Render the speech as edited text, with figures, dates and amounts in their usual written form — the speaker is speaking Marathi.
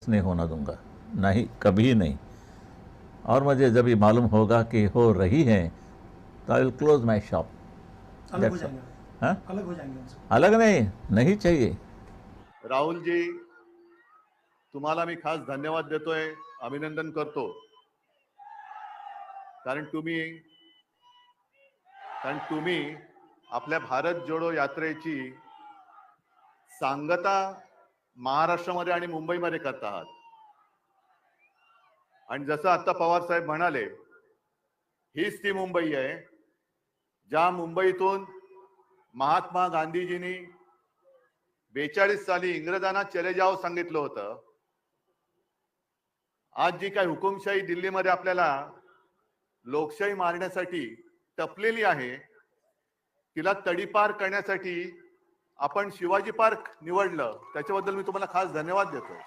कुछ नहीं होना दूंगा, नहीं, कभी नहीं। और मुझे जब ये मालूम होगा कि हो रही है तो I will close my shop. अलग हो जाएंगे। हाँ, अलग हो जाएंगे उनसे। अलग नहीं, नहीं चाहिए। राहुल जी, तुम्हाला मी खास धन्यवाद देतोय, अभिनंदन करतो, कारण तुम्ही आपल्या भारत जोडो यात्रेची सांगता महाराष्ट्रामध्ये आणि मुंबईमध्ये करत आहात। आणि जसं आता पवार साहेब म्हणाले, हीच ती मुंबई आहे ज्या मुंबईतून महात्मा गांधीजींनी 42 साली इंग्रजांना चले जाओ सांगितलं होतं। आज जी काही हुकुमशाही दिल्लीमध्ये आपल्याला लोकशाही मारण्यासाठी टपलेली आहे, तिला तडीपार करण्यासाठी आपण शिवाजी पार्क निवडलं, त्याच्याबद्दल मी तुम्हाला खास धन्यवाद देतो।